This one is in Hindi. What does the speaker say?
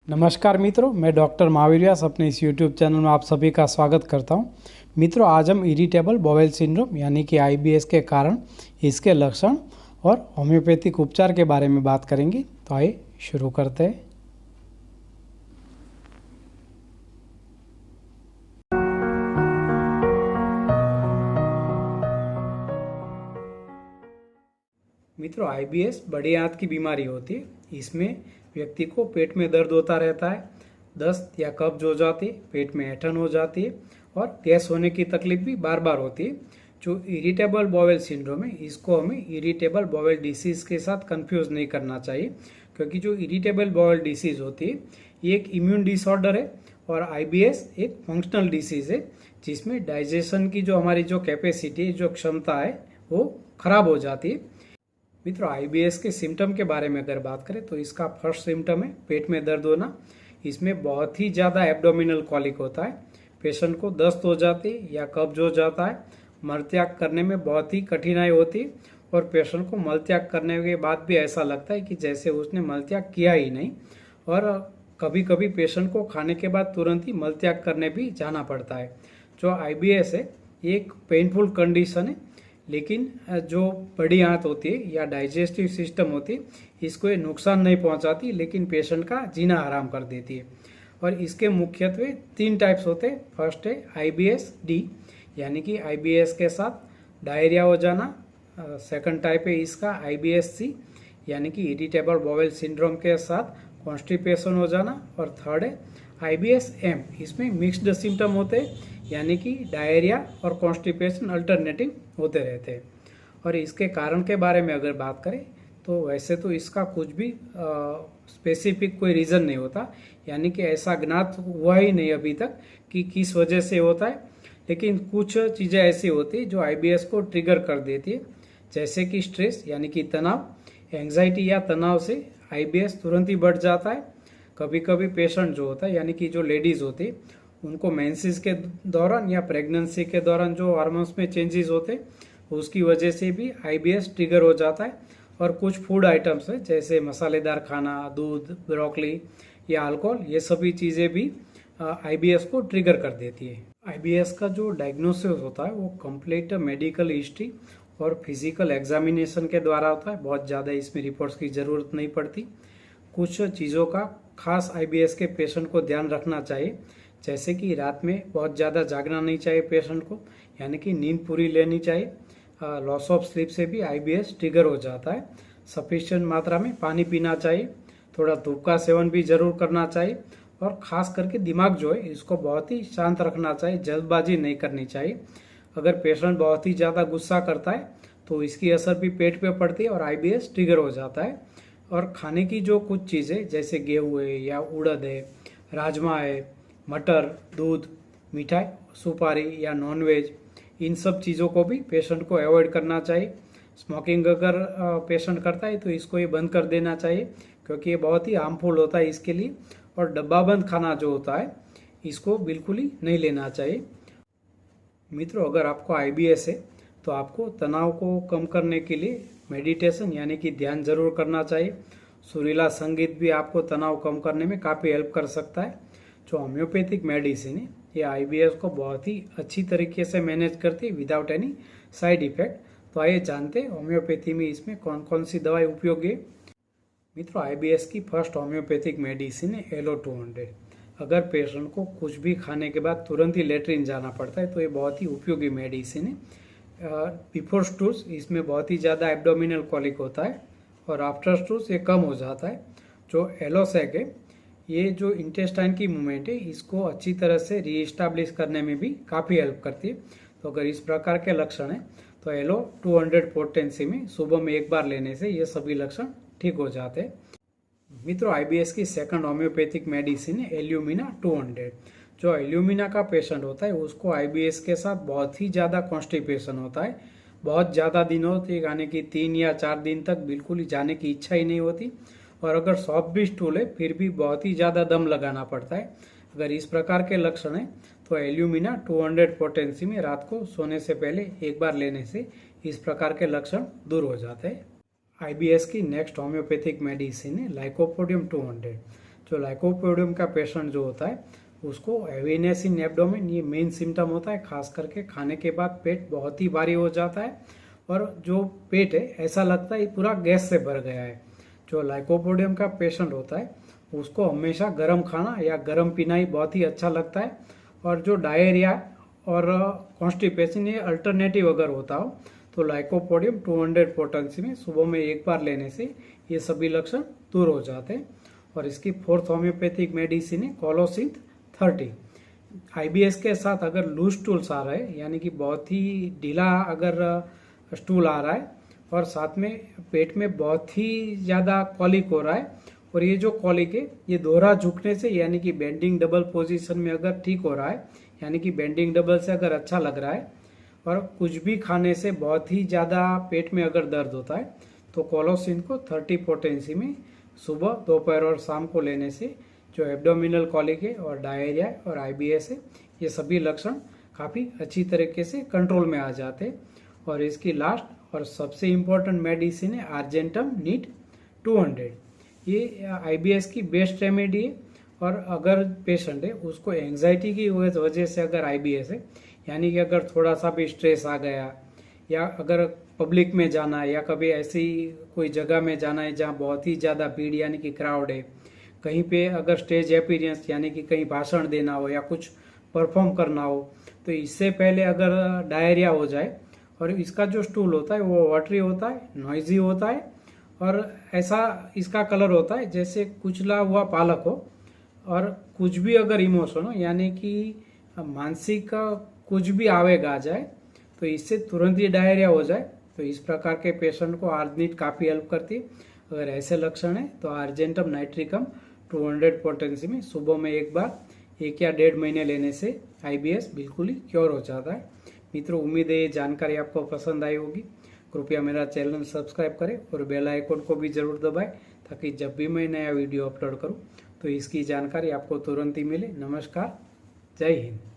नमस्कार मित्रों, मैं डॉक्टर महावीर व्यास अपने इस यूट्यूब चैनल में आप सभी का स्वागत करता हूं। मित्रों, आज हम इरिटेबल बाउल सिंड्रोम यानी कि आईबीएस के कारण, इसके लक्षण और होम्योपैथिक उपचार के बारे में बात करेंगे। तो आइए शुरू करते हैं। मित्रों, आईबीएस बड़ी आंत की बीमारी होती है। इसमें व्यक्ति को पेट में दर्द होता रहता है, दस्त या कब्ज हो जाती है, पेट में ऐंठन हो जाती है और गैस होने की तकलीफ भी बार बार होती है। जो इरिटेबल बाउल सिंड्रोम है, इसको हमें इरिटेबल बाउल डिसीज के साथ कंफ्यूज नहीं करना चाहिए, क्योंकि जो इरिटेबल बाउल डिसीज होती है ये एक इम्यून डिसऑर्डर है और आईबीएस एक फंक्शनल डिसीज है, जिसमें डाइजेशन की जो हमारी जो कैपेसिटी, जो क्षमता है, वो खराब हो जाती है। मित्रों, आईबीएस के सिम्टम के बारे में अगर बात करें तो इसका फर्स्ट सिम्टम है पेट में दर्द होना। इसमें बहुत ही ज़्यादा एब्डोमिनल कॉलिक होता है, पेशेंट को दस्त हो जाती है या कब्ज हो जाता है, मलत्याग करने में बहुत ही कठिनाई होती है और पेशेंट को मलत्याग करने के बाद भी ऐसा लगता है कि जैसे उसने मलत्याग किया ही नहीं। और कभी कभी पेशेंट को खाने के बाद तुरंत ही मलत्याग करने भी जाना पड़ता है। जो आईबीएस है ये एक पेनफुल कंडीशन है, लेकिन जो बड़ी आंत होती है या डाइजेस्टिव सिस्टम होती है, इसको ये नुकसान नहीं पहुंचाती, लेकिन पेशेंट का जीना हराम कर देती है। और इसके मुख्यत्वे 3 टाइप्स होते हैं। फर्स्ट है आईबीएस डी, यानी कि आईबीएस के साथ डायरिया हो जाना। सेकंड टाइप है इसका आईबीएस सी, यानी कि इरिटेबल बाउल सिंड्रोम के साथ कॉन्स्टिपेशन हो जाना। और थर्ड है आईबीएस एम, इसमें मिक्स्ड सिम्टम होते हैं, यानी कि डायरिया और कॉन्स्टिपेशन अल्टरनेटिव होते रहते हैं। और इसके कारण के बारे में अगर बात करें तो वैसे तो इसका कुछ भी स्पेसिफिक कोई रीज़न नहीं होता, यानी कि ऐसा ज्ञात हुआ ही नहीं अभी तक कि किस वजह से होता है। लेकिन कुछ चीज़ें ऐसी होती है जो आईबीएस को ट्रिगर कर देती है, जैसे कि स्ट्रेस यानी कि तनाव, एंग्जाइटी या तनाव से आईबीएस तुरंत ही बढ़ जाता है। कभी कभी पेशेंट जो होता है, यानी कि जो लेडीज़ होती है, उनको मेंसेस के दौरान या प्रेगनेंसी के दौरान जो हार्मोन्स में चेंजेस होते हैं, उसकी वजह से भी आईबीएस ट्रिगर हो जाता है। और कुछ फूड आइटम्स है, जैसे मसालेदार खाना, दूध, ब्रोकली या अल्कोहल, ये सभी चीज़ें भी आईबीएस को ट्रिगर कर देती है। आईबीएस का जो डायग्नोसिस होता है वो कंप्लीट मेडिकल हिस्ट्री और फिजिकल एग्जामिनेशन के द्वारा होता है। बहुत ज़्यादा इसमें रिपोर्ट्स की ज़रूरत नहीं पड़ती। कुछ चीज़ों का खास आईबीएस के पेशेंट को ध्यान रखना चाहिए, जैसे कि रात में बहुत ज़्यादा जागना नहीं चाहिए पेशेंट को, यानी कि नींद पूरी लेनी चाहिए। लॉस ऑफ स्लीप से भी आईबीएस ट्रिगर हो जाता है। सफिशिएंट मात्रा में पानी पीना चाहिए, थोड़ा धूप का सेवन भी जरूर करना चाहिए और ख़ास करके दिमाग जो है इसको बहुत ही शांत रखना चाहिए, जल्दबाजी नहीं करनी चाहिए। अगर पेशेंट बहुत ही ज़्यादा गुस्सा करता है तो इसकी असर भी पेट पे पड़ती है और आईबीएस ट्रिगर हो जाता है। और खाने की जो कुछ चीज़ें, जैसे गेहूँ है या उड़द है, राजमा है, मटर, दूध, मिठाई, सुपारी या नॉनवेज, इन सब चीज़ों को भी पेशेंट को अवॉइड करना चाहिए। स्मोकिंग अगर पेशेंट करता है तो इसको ये बंद कर देना चाहिए, क्योंकि ये बहुत ही हार्मफुल होता है इसके लिए। और डब्बाबंद खाना जो होता है इसको बिल्कुल ही नहीं लेना चाहिए। मित्रों, अगर आपको आईबीएस है तो आपको तनाव को कम करने के लिए मेडिटेशन यानी कि ध्यान जरूर करना चाहिए। सुरीला संगीत भी आपको तनाव कम करने में काफ़ी हेल्प कर सकता है। जो होम्योपैथिक मेडिसिन है ये आईबीएस को बहुत ही अच्छी तरीके से मैनेज करती है विदाउट एनी साइड इफेक्ट। तो आइए जानते हैं होम्योपैथी में इसमें कौन कौन सी दवाई उपयोगी है। मित्रों, आईबीएस की फर्स्ट होम्योपैथिक मेडिसिन है एलो 200। अगर पेशेंट को कुछ भी खाने के बाद तुरंत ही लेटरिन जाना पड़ता है तो ये बहुत ही उपयोगी मेडिसिन है। बिफोर स्टूल्स इसमें बहुत ही ज़्यादा एब्डोमिनल कॉलिक होता है और आफ्टर स्टूल्स ये कम हो जाता है। जो एलोसैक है ये जो इंटेस्टाइन की मूवमेंट है इसको अच्छी तरह से रीएस्टाब्लिश करने में भी काफ़ी हेल्प करती है। तो अगर इस प्रकार के लक्षण हैं तो एलो 200 पोटेंसी में सुबह में एक बार लेने से ये सभी लक्षण ठीक हो जाते हैं। मित्रों, आईबीएस की सेकंड होम्योपैथिक मेडिसिन है एल्यूमिना 200। जो एल्यूमिना का पेशेंट होता है उसको आईबीएस के साथ बहुत ही ज़्यादा कॉन्स्टिपेशन होता है, बहुत ज़्यादा दिनों तक, यानी कि 3 या 4 दिन तक बिल्कुल ही जाने की इच्छा ही नहीं होती। और अगर सॉफ्ट भी स्टूल है फिर भी बहुत ही ज़्यादा दम लगाना पड़ता है। अगर इस प्रकार के लक्षण हैं तो एल्यूमिना 200 पोटेंसी में रात को सोने से पहले एक बार लेने से इस प्रकार के लक्षण दूर हो जाते हैं। आईबीएस की नेक्स्ट होम्योपैथिक मेडिसिन है लाइकोपोडियम 200। जो लाइकोपोडियम का पेशेंट जो होता है उसको हेवीनेस इन एब्डोमेन ये मेन सिम्टम होता है। खास करके खाने के बाद पेट बहुत ही भारी हो जाता है और जो पेट है ऐसा लगता है ये पूरा गैस से भर गया है। जो लाइकोपोडियम का पेशेंट होता है उसको हमेशा गर्म खाना या गर्म पीना ही बहुत ही अच्छा लगता है। और जो डायरिया और कॉन्स्टिपेशन ये अल्टरनेटिव अगर होता हो तो लाइकोपोडियम 200 पोटेंसी में सुबह में एक बार लेने से ये सभी लक्षण दूर हो जाते हैं। और इसकी फोर्थ होम्योपैथिक मेडिसिन है कोलोसिंथ 30। आईबीएस के साथ अगर लूज स्टूल्स आ रहे हैं यानी कि बहुत ही ढीला अगर स्टूल आ रहा है और साथ में पेट में बहुत ही ज़्यादा कॉलिक हो रहा है और ये जो कॉलिक है ये दोहरा झुकने से यानी कि बेंडिंग डबल पोजीशन में अगर ठीक हो रहा है यानी कि बेंडिंग डबल से अगर अच्छा लग रहा है और कुछ भी खाने से बहुत ही ज़्यादा पेट में अगर दर्द होता है तो कोलोसिन को 30 पोटेंसी में सुबह दोपहर और शाम को लेने से जो एब्डोमिनल कॉलिक है और डायरिया और आईबीएस है ये सभी लक्षण काफ़ी अच्छी तरीके से कंट्रोल में आ जाते हैं। और इसकी लास्ट और सबसे इम्पोर्टेंट मेडिसिन है आर्जेंटम नीट 200। ये आईबीएस की बेस्ट रेमेडी है। और अगर पेशेंट है उसको एंजाइटी की वजह से अगर आईबीएस है यानी कि अगर थोड़ा सा भी स्ट्रेस आ गया या अगर पब्लिक में जाना है या कभी ऐसी कोई जगह में जाना है जहाँ बहुत ही ज़्यादा भीड़ यानी कि क्राउड है, कहीं पे अगर स्टेज अपीयरेंस यानी कि कहीं भाषण देना हो या कुछ परफॉर्म करना हो तो इससे पहले अगर डायरिया हो जाए और इसका जो स्टूल होता है वो वाटरी होता है, नॉइजी होता है और ऐसा इसका कलर होता है जैसे कुचला हुआ पालक हो और कुछ भी अगर इमोशन हो यानी कि मानसिक कुछ भी आवेग आ जाए तो इससे तुरंत ही डायरिया हो जाए तो इस प्रकार के पेशेंट को आर्जनीट काफ़ी हेल्प करती है। अगर ऐसे लक्षण है तो आर्जेंटम नाइट्रिकम 200 पोटेंसी में सुबह में एक बार 1 या 1.5 महीने लेने से आईबीएस बिल्कुल ही क्योर हो जाता है। मित्रों, उम्मीद है ये जानकारी आपको पसंद आई होगी। कृपया मेरा चैनल सब्सक्राइब करें और बेल आइकन को भी जरूर दबाएं ताकि जब भी मैं नया वीडियो अपलोड करूं तो इसकी जानकारी आपको तुरंत ही मिले। नमस्कार, जय हिंद।